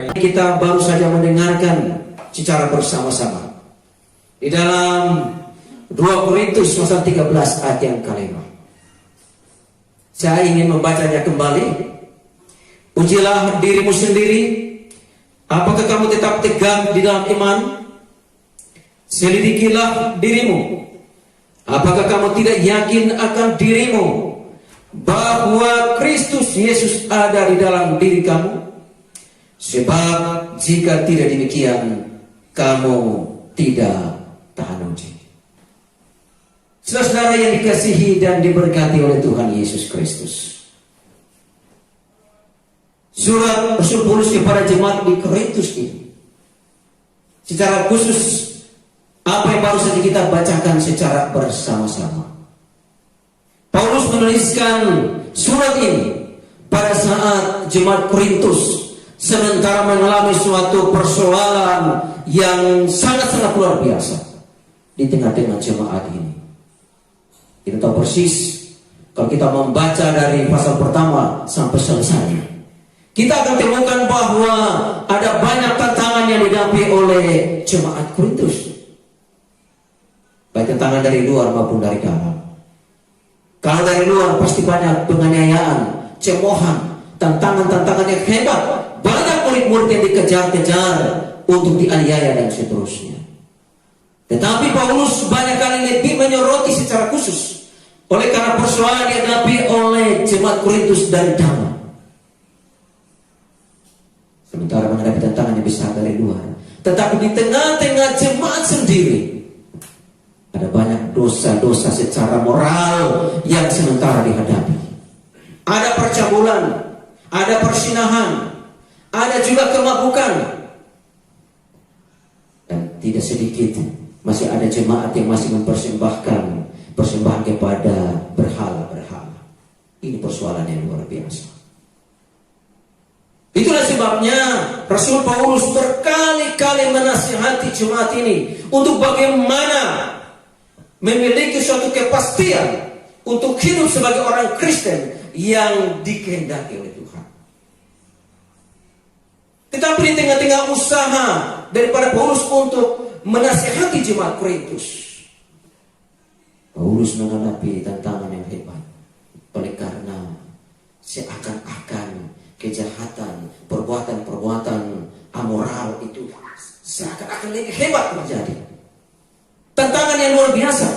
Kita baru saja mendengarkan secara bersama-sama di dalam 2 Korintus pasal 13 ayat yang kelima. Saya ingin membacanya kembali. Ujilah dirimu sendiri, apakah kamu tetap tegar di dalam iman? Selidikilah dirimu, apakah kamu tidak yakin akan dirimu bahwa Kristus Yesus ada di dalam diri kamu? Sebab jika tidak demikian, kamu tidak tahan uji. Saudara-saudara yang dikasihi dan diberkati oleh Tuhan Yesus Kristus, surat Rasul Paulus kepada jemaat di Korintus ini, secara khusus apa yang baru saja kita bacakan secara bersama-sama. Paulus menuliskan surat ini pada saat jemaat Korintus sementara mengalami suatu persoalan yang sangat-sangat luar biasa di tengah-tengah jemaat ini. Kita tahu persis, kalau kita membaca dari pasal pertama sampai selesai, kita akan temukan bahwa ada banyak tantangan yang dihadapi oleh jemaat Korintus, baik tantangan dari luar maupun dari dalam. Kalau dari luar pasti banyak penganiayaan, cemoohan, tantangan-tantangan yang hebat. Banyak murid-murid yang dikejar-kejar untuk dianiaya dan seterusnya. Tetapi Paulus banyak kali lebih menyoroti secara khusus oleh karena persoalan yang dihadapi oleh jemaat Korintus dari dalam. Sementara menghadapi tantangan yang besar dari luar, tetapi di tengah-tengah jemaat sendiri ada banyak dosa-dosa secara moral yang sementara dihadapi. Ada percabulan, ada persinahan, ada juga kemabukan, dan tidak sedikit masih ada jemaat yang masih mempersembahkan persembahan kepada berhala-berhala. Ini persoalan yang luar biasa. Itulah sebabnya Rasul Paulus berkali-kali menasihati jemaat ini untuk bagaimana memiliki suatu kepastian untuk hidup sebagai orang Kristen yang dikehendaki oleh Tuhan. Tetapi di tengah-tengah usaha daripada Paulus untuk menasihati jemaat Korintus, Paulus menghadapi tantangan yang hebat. Oleh karena seakan-akan kejahatan, perbuatan-perbuatan amoral itu seakan-akan lebih hebat terjadi. Tantangan yang luar biasa.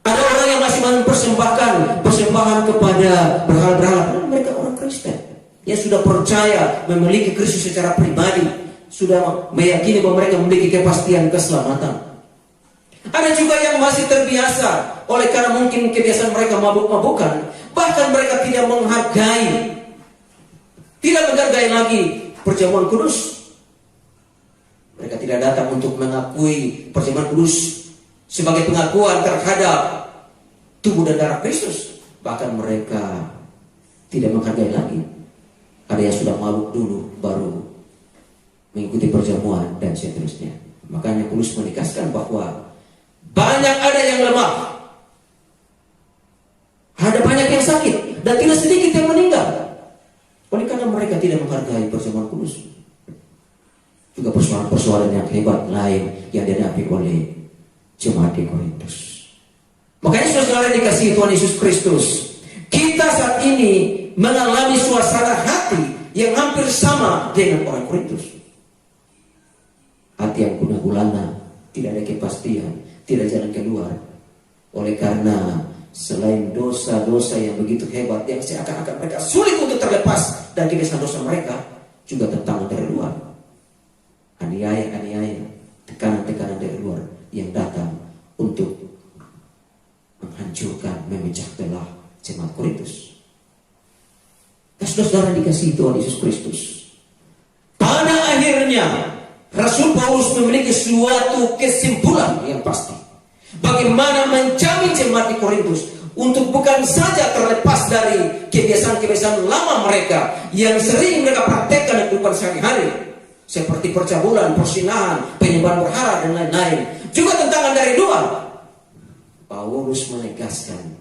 Ada orang yang masih mempersembahkan persembahan kepada berhala-berhala. Mereka orang Kristen yang sudah percaya memiliki Kristus secara pribadi, sudah meyakini bahwa mereka memiliki kepastian keselamatan. Ada juga yang masih terbiasa oleh karena mungkin kebiasaan mereka mabuk-mabukan, bahkan mereka tidak menghargai lagi perjamuan kudus. Mereka tidak datang untuk mengakui perjamuan kudus sebagai pengakuan terhadap tubuh dan darah Kristus. Bahkan mereka tidak menghargai lagi. Ada yang sudah mabuk dulu baru mengikuti perjamuan dan seterusnya. Makanya Paulus menegaskan bahwa banyak ada yang lemah, ada banyak yang sakit, dan tidak sedikit yang meninggal oleh karena mereka tidak menghargai perjamuan kudus. Juga persoalan-persoalan yang hebat lain yang dihadapi oleh jemaat di Korintus. Makanya saudara dikasihi Tuhan Yesus Kristus, kita saat ini mengalami suasana hati yang hampir sama dengan orang Korintus. Hati yang gundah gulana, tidak ada kepastian, tidak jalan keluar. Oleh karena selain dosa-dosa yang begitu hebat yang seakan-akan mereka sulit untuk terlepas dari kebiasaan dosa mereka, juga tantangan dari luar. Aniaya, tekanan-tekanan dari luar yang datang untuk menghancurkan, memecah belah jemaat Korintus. Saudara dikasihi Tuhan Yesus Kristus, pada akhirnya Rasul Paulus memiliki suatu kesimpulan yang pasti bagaimana menjamin jemaat di Korintus untuk bukan saja terlepas dari kebiasaan-kebiasaan lama mereka yang sering mereka praktekkan di kehidupan sehari-hari, seperti percabulan, persinahan, penyembahan berhala dan lain-lain. Juga tantangan dari luar. Paulus menegaskan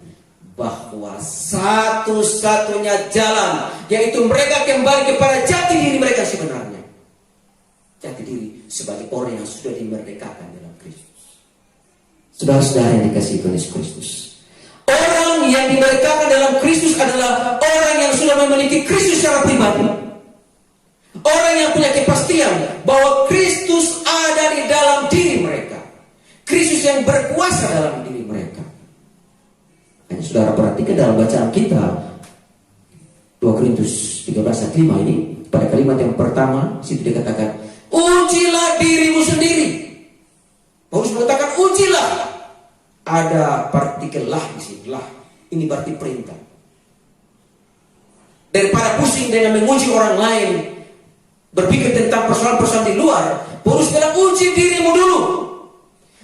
bahwa satu-satunya jalan, yaitu mereka kembali kepada jati diri mereka sebenarnya. Jati diri sebagai orang yang sudah dimerdekakan dalam Kristus. Saudara-saudara yang dikasihi Tuhan Yesus Kristus, orang yang dimerdekakan dalam Kristus adalah orang yang sudah memiliki Kristus secara pribadi. Orang yang punya kepastian bahwa Kristus ada di dalam diri mereka. Kristus yang berkuasa dalam diri mereka. Hanya saudara perhatikan dalam bacaan kita 2 Korintus 13 ayat 5 ini, pada kalimat yang pertama situ dikatakan, ujilah dirimu sendiri. Paulus mengatakan ujilah. Ada partikel lah di sini, lah. Ini berarti perintah. Daripada pusing dengan menguji orang lain, berpikir tentang persoalan-persoalan di luar, Paulus bilang uji dirimu dulu.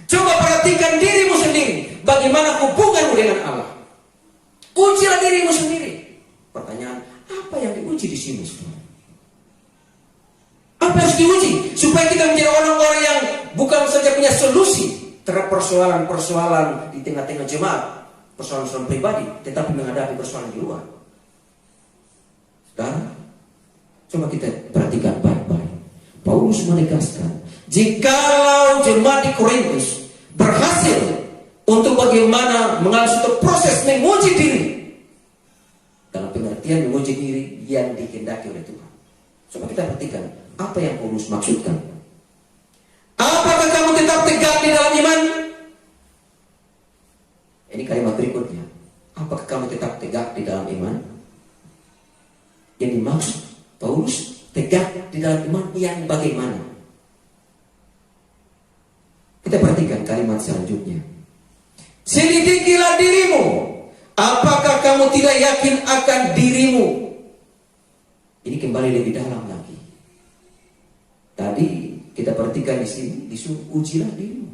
Coba perhatikan dirimu sendiri, bagaimana hubunganmu dengan Allah. Ujilah dirimu sendiri. Pertanyaan, apa yang diuji di sini? Apa yang harus diuji? Supaya kita menjadi orang-orang yang bukan saja punya solusi terhadap persoalan-persoalan di tengah-tengah jemaat, persoalan-persoalan pribadi, tetapi menghadapi persoalan di luar. Saudara, coba kita perhatikan baik-baik. Paulus menegaskan, jikalau jemaat di Korintus berhasil untuk bagaimana mengalami suatu proses menguji diri, dalam pengertian menguji diri yang dikehendaki oleh Tuhan. Coba kita perhatikan apa yang Paulus maksudkan. Apakah kamu tetap tegak di dalam iman? Ini kalimat berikutnya. Apakah kamu tetap tegak di dalam iman? Yang dimaksud Paulus tegak di dalam iman yang bagaimana? Kita perhatikan kalimat selanjutnya. Selidikilah dirimu. Apakah kamu tidak yakin akan dirimu? Ini kembali lebih dalam lagi. Tadi kita perhatikan di sini disuruh ujilah dirimu.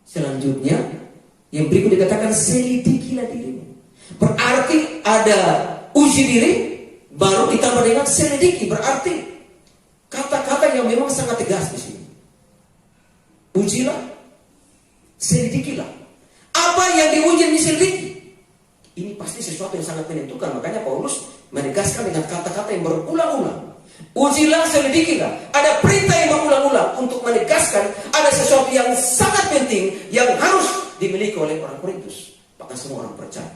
Selanjutnya yang berikut dikatakan selidikilah dirimu. Berarti ada uji diri, baru ditambah dengan selidiki. Berarti kata-kata yang memang sangat tegas di sini. Ujilah, selidikilah. Apa yang diuji diselidiki? Ini pasti sesuatu yang sangat menentukan. Makanya Paulus menegaskan dengan kata-kata yang berulang-ulang. Ujilah, selidikilah. Ada perintah yang berulang-ulang untuk menegaskan ada sesuatu yang sangat penting yang harus dimiliki oleh orang Korintus, bahkan semua orang percaya.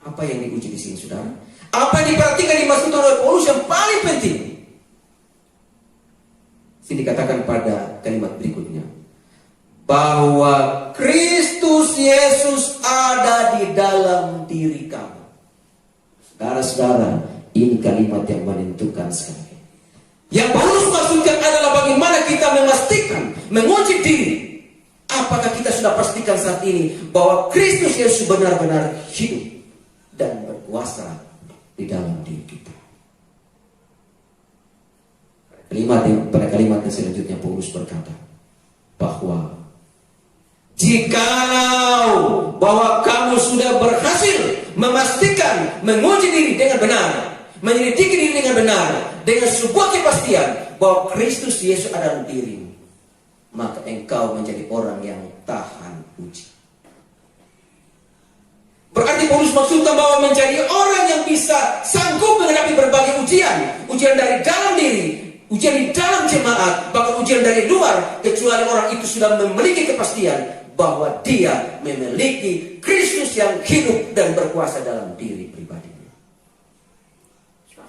Apa yang diuji di sini, saudara? Apa yang diperhatikan dimaksud oleh Paulus yang paling penting? Sini dikatakan pada kalimat berikutnya, bahwa Kristus Yesus ada di dalam diri kamu. Saudara-saudara, ini kalimat yang menentukan sekali. Yang Paulus maksudkan adalah bagaimana kita memastikan, menguji diri. Apakah kita sudah pastikan saat ini bahwa Kristus Yesus benar-benar hidup dan berkuasa di dalam diri kita. Pada kalimat yang selanjutnya Paulus berkata bahwa jikalau bahwa kamu sudah berhasil memastikan, menguji diri dengan benar, menyelidiki diri dengan benar, dengan sebuah kepastian bahwa Kristus Yesus ada dalam dirimu, maka engkau menjadi orang yang tahan uji. Berarti Paulus maksudkan bahwa menjadi orang yang bisa sanggup menghadapi berbagai ujian. Ujian dari dalam diri, ujian di dalam jemaat, bahkan ujian dari luar, kecuali orang itu sudah memiliki kepastian bahwa dia memiliki Kristus yang hidup dan berkuasa dalam diri pribadinya.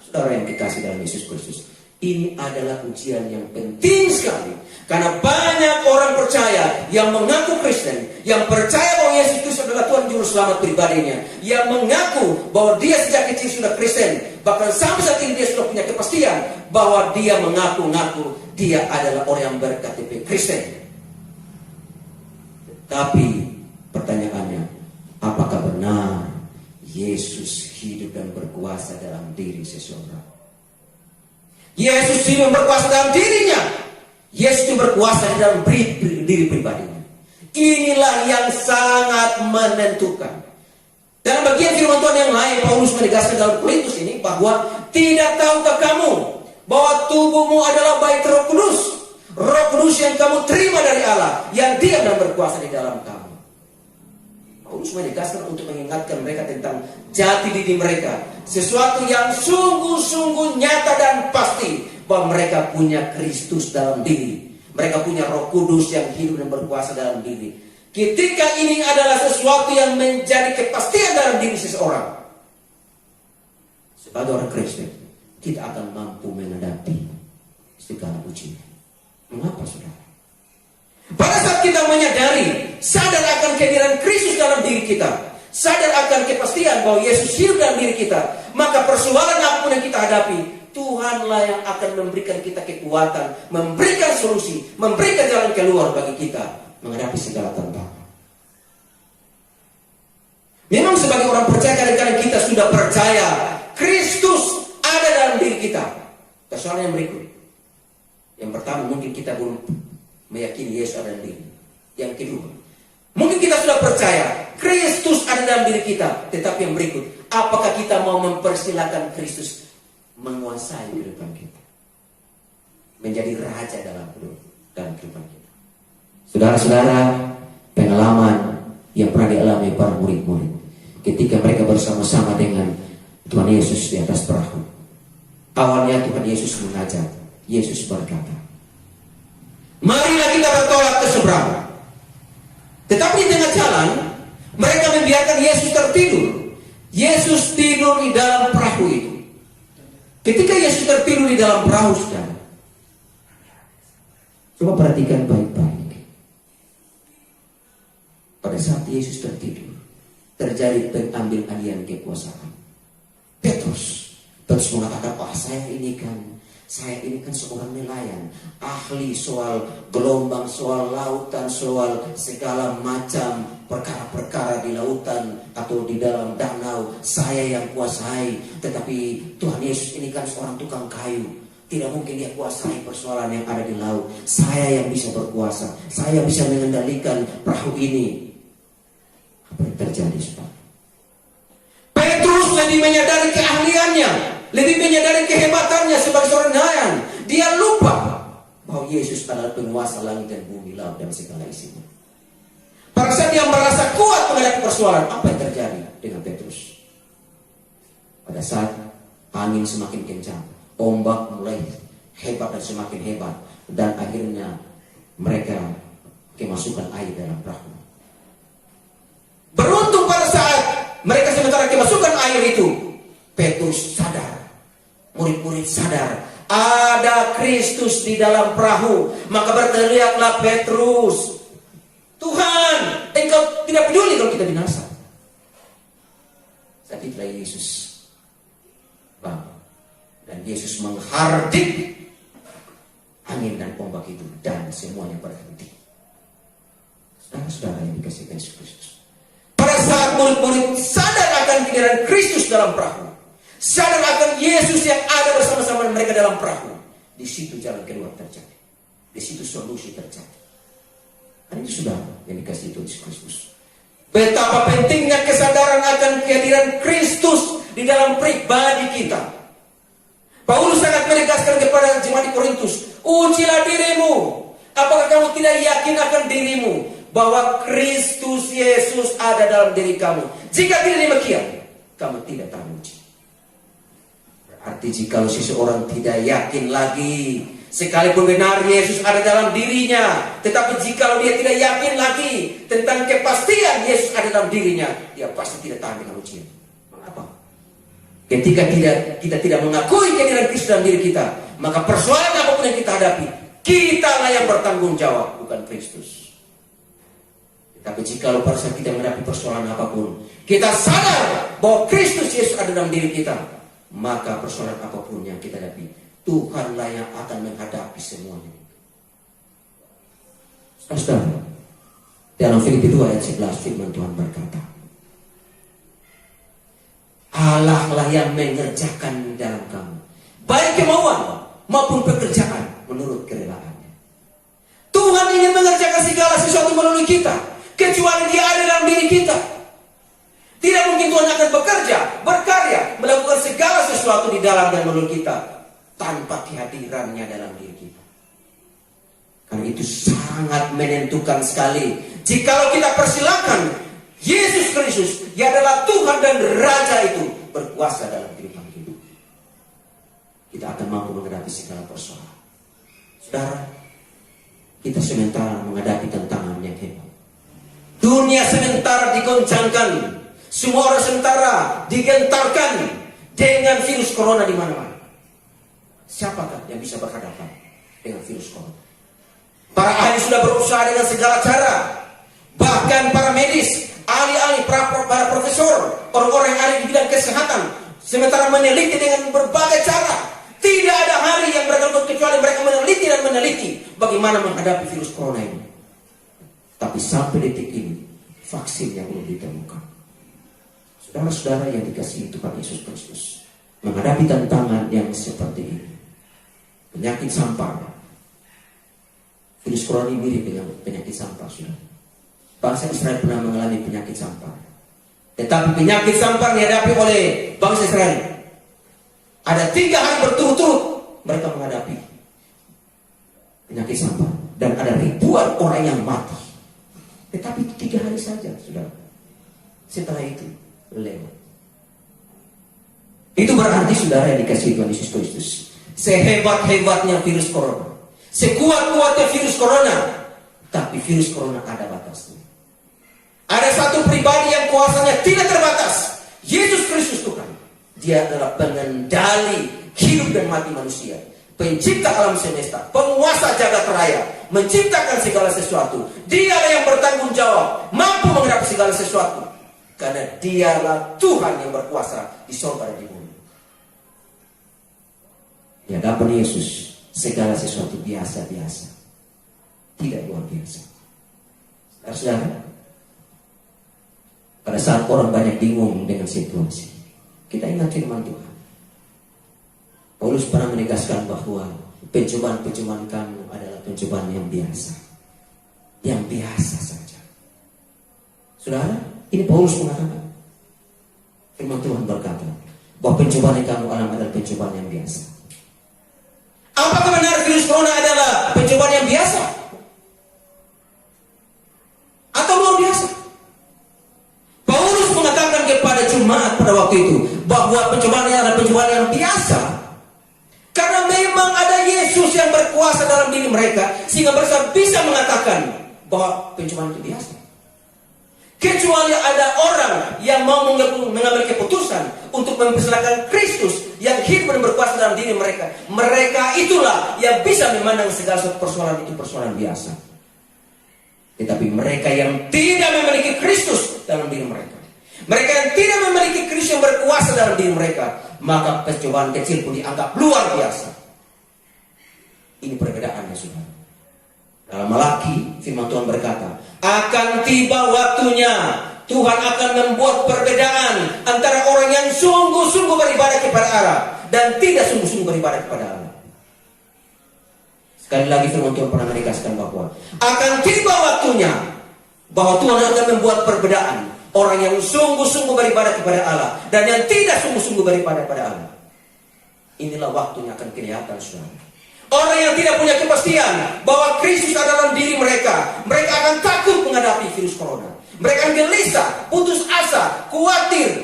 Saudara yang dikasih dalam Yesus Kristus, ini adalah ujian yang penting sekali. Karena banyak orang percaya yang mengaku Kristen, yang percaya bahwa Yesus Kristus adalah Tuhan Juru Selamat pribadinya, yang mengaku bahwa dia sejak kecil sudah Kristen, bahkan sampai saat ini dia sudah punya kepastian bahwa dia mengaku-ngaku dia adalah orang yang berKTP Kristen. Tapi pertanyaannya, apakah benar Yesus hidup dan berkuasa dalam diri seseorang? Yesus hidup dan berkuasa dalam dirinya. Yesus itu berkuasa di dalam diri pribadinya. Inilah yang sangat menentukan. Dalam bagian firman Tuhan yang lain, Paulus menegaskan dalam Korintus ini bahwa tidak tahukah kamu bahwa tubuhmu adalah bait Roh Kudus, Roh Kudus yang kamu terima dari Allah, yang diam dan berkuasa di dalam kamu. Paulus menegaskan untuk mengingatkan mereka tentang jati diri mereka. Sesuatu yang sungguh-sungguh nyata dan pasti. Bahwa mereka punya Kristus dalam diri. Mereka punya Roh Kudus yang hidup dan berkuasa dalam diri. Ketika ini adalah sesuatu yang menjadi kepastian dalam diri seseorang. Sebagai orang Kristen, kita akan mampu menghadapi segala ujian. Mengapa, saudara? Pada saat kita menyadari, sadar akan kehadiran Kristus dalam diri kita, sadar akan kepastian bahwa Yesus hidup dalam diri kita, maka persoalan apapun yang kita hadapi, Tuhanlah yang akan memberikan kita kekuatan, memberikan solusi, memberikan jalan keluar bagi kita menghadapi segala tantangan. Memang sebagai orang percaya, kadang-kadang kita sudah percaya Kristus ada dalam diri kita. Persoalan yang berikut. Yang pertama, mungkin kita belum meyakini Yesus ada dalam diri. Yang kedua, mungkin kita sudah percaya Kristus ada dalam diri kita. Tetapi yang berikut, apakah kita mau mempersilahkan Kristus menguasai kehidupan kita, menjadi raja dalam kehidupan kita? Saudara-saudara, pengalaman yang pernah dialami para murid-murid ketika mereka bersama-sama dengan Tuhan Yesus di atas perahu. Awalnya Tuhan Yesus mengajak, Yesus berkata, marilah kita bertolak ke seberang. Tetapi di tengah jalan, mereka membiarkan Yesus tertidur. Yesus tidur di dalam perahu itu. Ketika Yesus tertidur di dalam perahu, saudara, coba perhatikan baik-baik. Pada saat Yesus tertidur, terjadi pengambil alihan kekuasaan. Petrus mengatakan, saya ini kan seorang nelayan, ahli soal gelombang, soal lautan, soal segala macam perkara-perkara di lautan atau di dalam danau, saya yang kuasai. Tetapi Tuhan Yesus ini kan seorang tukang kayu, tidak mungkin dia kuasai persoalan yang ada di laut. Saya yang bisa berkuasa, saya bisa mengendalikan perahu ini. Apa yang terjadi, saudara? Petrus lebih menyadari keahliannya, lebih menyadari kehebatannya sebagai seorang nelayan. Dia lupa bahwa Yesus adalah penguasa langit dan bumi, laut dan segala isinya. Pada saat dia merasa kuat menghadapi persoalan, apa yang terjadi dengan Petrus? Pada saat angin semakin kencang, ombak mulai hebat dan semakin hebat, dan akhirnya mereka kemasukan air dalam perahu. Beruntung pada saat mereka sementara kemasukan air itu, Petrus sadar, murid-murid sadar, ada Kristus di dalam perahu. Maka berteriaklah Petrus, Tuhan, Engkau tidak peduli kalau kita binasa. Saat itulah Yesus bangun, dan Yesus menghardik angin dan ombak itu, dan semuanya berhenti. Saudara-saudara yang dikasihi Yesus Kristus, pada saat murid-murid sadar akan kehadiran Kristus dalam perahu, sadar akan Yesus yang ada bersama-sama mereka dalam perahu, di situ jalan keluar terjadi, di situ solusi terjadi. Dan itu sudah yang dikasihi Tuhan Yesus Kristus. Betapa pentingnya kesadaran akan kehadiran Kristus di dalam pribadi kita. Paulus sangat menegaskan kepada jemaat di Korintus, ujilah dirimu, apakah kamu tidak yakin akan dirimu bahwa Kristus Yesus ada dalam diri kamu? Jika tidak demikian, kamu tidak teruji. Berarti jika seseorang tidak yakin lagi, sekalipun benar Yesus ada dalam dirinya, tetapi jika dia tidak yakin lagi tentang kepastian Yesus ada dalam dirinya, dia pasti tidak tahan dengan ujian. Mengapa? Ketika kita tidak mengakui kehadiran Kristus dalam diri kita, maka persoalan apapun yang kita hadapi, kitalah yang bertanggung jawab, bukan Kristus. Tapi jika pada saat kita menghadapi persoalan apapun, kita sadar bahwa Kristus Yesus ada dalam diri kita, maka persoalan apapun yang kita hadapi, Tuhanlah yang akan menghadapi semuanya. Saudara, dalam Filipi 2 ayat 11 firman Tuhan berkata, Allah lah yang mengerjakan dalam kamu baik kemauan maupun pekerjaan menurut kerelaannya. Tuhan ingin mengerjakan segala sesuatu melalui kita, kecuali Dia ada dalam diri kita. Tidak mungkin Tuhan akan bekerja, berkarya, melakukan segala sesuatu di dalam dan melalui kita tanpa kehadirannya dalam diri kita. Karena itu sangat menentukan sekali. Jikalau kita persilakan Yesus Kristus yang adalah Tuhan dan Raja itu berkuasa dalam kehidupan kita. Kita akan mampu menghadapi segala persoalan. Saudara, kita sementara menghadapi tantangan yang hebat. Dunia sementara digoncangkan, semua orang sementara digentarkan dengan virus corona di mana-mana. Siapakah yang bisa berhadapan dengan virus corona? Para ahli sudah berusaha dengan segala cara. Bahkan para medis, ahli-ahli, para profesor, orang-orang yang ada di bidang kesehatan, sementara meneliti dengan berbagai cara. Tidak ada hari yang mereka buat kecuali mereka meneliti dan meneliti bagaimana menghadapi virus corona ini. Tapi sampai detik ini, vaksin yang belum ditemukan. Saudara-saudara yang dikasihi Tuhan Yesus Kristus, menghadapi tantangan yang seperti ini, penyakit sampar. Virus corona ini mirip dengan penyakit sampar, saudara. Bangsa Israel pernah mengalami penyakit sampar. Tetapi penyakit sampar dihadapi oleh bangsa Israel. Ada 3 hari berturut-turut mereka menghadapi penyakit sampar. Dan ada ribuan orang yang mati. Tetapi 3 hari saja, saudara. Setelah itu, lewat. Itu berarti, saudara yang dikasihi Tuhan Yesus Kristus, sehebat-hebatnya virus corona, sekuat-kuatnya virus corona, tapi virus corona ada batasnya. Ada satu pribadi yang kuasanya tidak terbatas, Yesus Kristus Tuhan. Dia adalah pengendali hidup dan mati manusia, pencipta alam semesta, penguasa jagat raya, menciptakan segala sesuatu. Dialah yang bertanggung jawab, mampu menghadapi segala sesuatu, karena dialah Tuhan yang berkuasa di surga dan di bumi. Di hadapan Yesus, segala sesuatu biasa-biasa, tidak luar biasa. Saudara, pada saat orang banyak bingung dengan situasi, kita ingat firman Tuhan. Paulus pernah menegaskan bahwa pencobaan-pencobaan kamu adalah pencobaan yang biasa. Yang biasa saja. Saudara, ini Paulus mengatakan. Firman Tuhan berkata bahwa pencobaan yang kamu alami adalah pencobaan yang biasa. Apakah benar virus corona adalah pencobaan yang biasa? Atau luar biasa? Paulus mengatakan kepada jemaat pada waktu itu bahwa pencobaannya adalah pencobaan yang biasa. Karena memang ada Yesus yang berkuasa dalam diri mereka, sehingga mereka bisa mengatakan bahwa pencobaan itu biasa. Kecuali ada orang yang mau mengambil keputusan untuk mempersilahkan Kristus yang hidup dan berkuasa dalam diri mereka. Mereka itulah yang bisa memandang segala persoalan itu persoalan biasa. Tetapi mereka yang tidak memiliki Kristus dalam diri mereka, mereka yang tidak memiliki Kristus yang berkuasa dalam diri mereka, maka pencobaan kecil pun dianggap luar biasa. Ini perbedaannya, saudara. Dalam Malaki, firman Tuhan berkata, akan tiba waktunya Tuhan akan membuat perbedaan antara orang yang sungguh-sungguh beribadah kepada Allah dan tidak sungguh-sungguh beribadah kepada Allah. Sekali lagi firman Tuhan pernah menegaskan bahwa akan tiba waktunya bahwa Tuhan akan membuat perbedaan orang yang sungguh-sungguh beribadah kepada Allah dan yang tidak sungguh-sungguh beribadah kepada Allah. Inilah waktunya akan kelihatan, saudara. Orang yang tidak punya kepastian bahwa Kristus ada dalam diri mereka, mereka akan takut menghadapi virus corona. Mereka akan gelisah, putus asa, khawatir,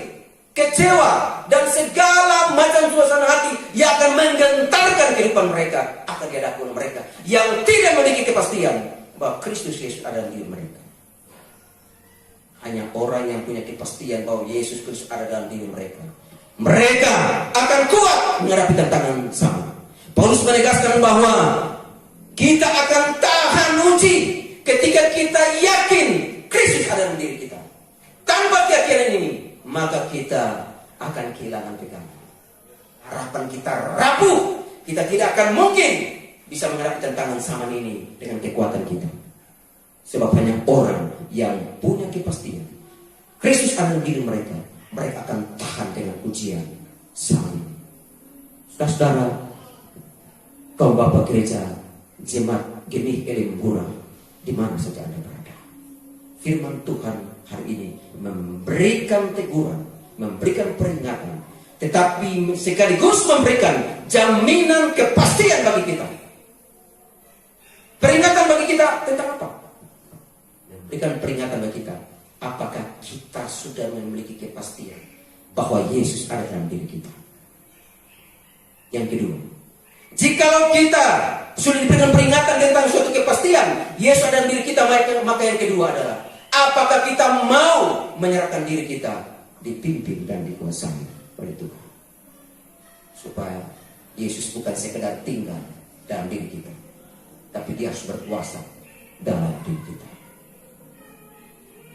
kecewa, dan segala macam suasana hati yang akan menggentarkan kehidupan mereka akan dihadapi oleh mereka yang tidak memiliki kepastian bahwa Kristus Yesus ada dalam diri mereka. Hanya orang yang punya kepastian bahwa Yesus Kristus ada dalam diri mereka, mereka akan kuat menghadapi tantangan sama. Paulus menegaskan bahwa kita akan tahan uji ketika kita yakin Kristus ada dalam diri kita. Tanpa keyakinan ini, maka kita akan kehilangan pegangan. Harapan kita rapuh. Kita tidak akan mungkin bisa menghadapi tantangan zaman ini dengan kekuatan kita. Sebab hanya orang yang punya kepastian Kristus ada dalam diri mereka, mereka akan tahan dengan ujian zaman ini. Saudara-saudara, kaum Bapak Gereja Jemaat Genih Elim Gura, di mana saja Anda berada, firman Tuhan hari ini memberikan teguran, memberikan peringatan, tetapi sekaligus memberikan jaminan kepastian bagi kita. Peringatan bagi kita tentang apa? Memberikan peringatan bagi kita apakah kita sudah memiliki kepastian bahwa Yesus ada dalam diri kita? Yang kedua, jikalau kita sudah diberikan peringatan tentang suatu kepastian Yesus ada dalam diri kita, maka yang kedua adalah apakah kita mau menyerahkan diri kita dipimpin dan dikuasai oleh Tuhan, supaya Yesus bukan sekedar tinggal dalam diri kita, tapi Dia harus berkuasa dalam diri kita.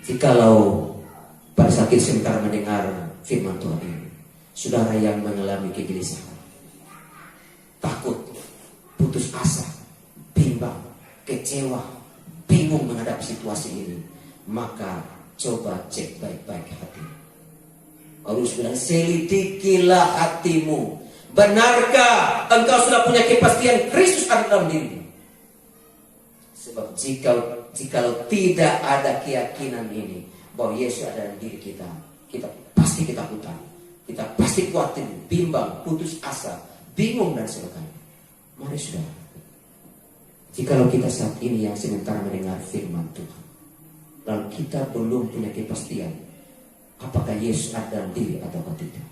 Jikalau pada saat kita sementara mendengar firman Tuhan ini, saudara yang mengalami kegelisahan, takut, putus asa, bimbang, kecewa, bingung menghadapi situasi ini, maka coba cek baik-baik hati. Paulus bilang, selidikilah hatimu. Benarkah engkau sudah punya kepastian Kristus ada dalam dirimu? Sebab jikalau tidak ada keyakinan ini bahwa Yesus ada dalam diri kita, kita pasti ketakutan, kita pasti khawatir, bimbang, putus asa, bingung dan sebagainya. Mari saudara, jikalau kita saat ini yang sementara mendengar firman Tuhan, lalu kita belum punya kepastian apakah Yesus ada dalam diri atau tidak,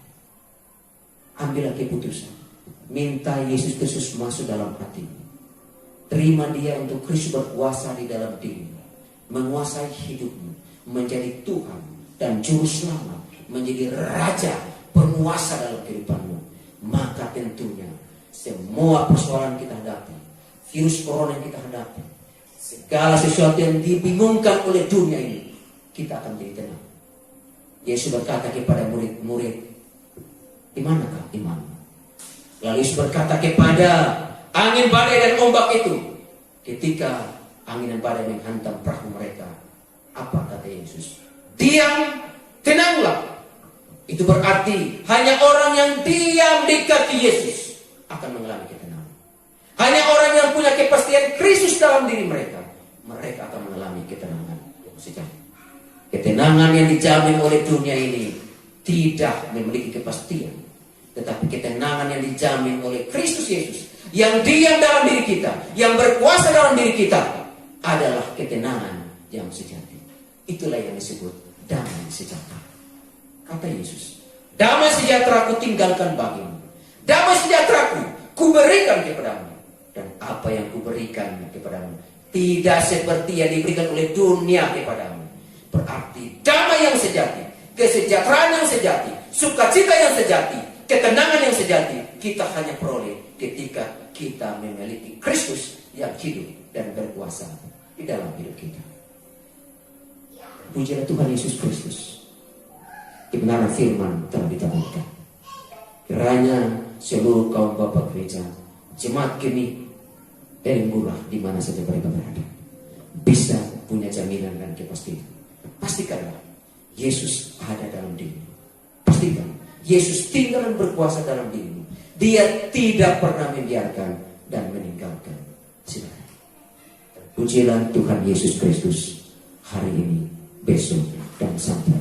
ambillah keputusan, minta Yesus Kristus masuk dalam hatimu, terima Dia untuk Kristus berkuasa di dalam dirimu, menguasai hidupmu, menjadi Tuhan dan Juru Selamat, menjadi Raja, penguasa dalam kehidupanmu. Maka tentunya semua persoalan kita hadapi, virus corona yang kita hadapi, segala sesuatu yang dibingungkan oleh dunia ini, kita akan menjadi tenang. Yesus berkata kepada murid-murid, di manakah imanmu? Lalu Yesus berkata kepada angin badai dan ombak itu, ketika angin dan badai menghantam perahu mereka, apa kata Yesus? Diam, tenanglah. Itu berarti hanya orang yang diam di kaki Yesus akan mengalami ketenangan. Hanya orang yang punya kepastian Kristus dalam diri mereka, mereka akan mengalami ketenangan yang sejati. Ketenangan yang dijamin oleh dunia ini tidak memiliki kepastian, tetapi ketenangan yang dijamin oleh Kristus Yesus yang diam dalam diri kita, yang berkuasa dalam diri kita, adalah ketenangan yang sejati. Itulah yang disebut damai sejahtera. Kata Yesus, damai sejahtera ku tinggalkan bagimu, damai sejahtera ku berikan kepadamu, dan apa yang ku berikan kepadamu tidak seperti yang diberikan oleh dunia kepadamu. Berarti damai yang sejati, kesejahteraan yang sejati, sukacita yang sejati, ketenangan yang sejati kita hanya peroleh ketika kita memiliki Kristus yang hidup dan berkuasa di dalam hidup kita. Pujilah Tuhan Yesus Kristus. Kebenaran firman telah ditaburkan. Kiranya seluruh kaum Bapak Gereja, jemaat kami Elim Murah di mana saja mereka berada, bisa punya jaminan dan kepastian. Pastikanlah Yesus ada dalam dirimu. Pastikan Yesus tinggal dan berkuasa dalam dirimu. Dia tidak pernah membiarkan dan meninggalkan saudara. Pujilah Tuhan Yesus Kristus hari ini, besok, dan sampai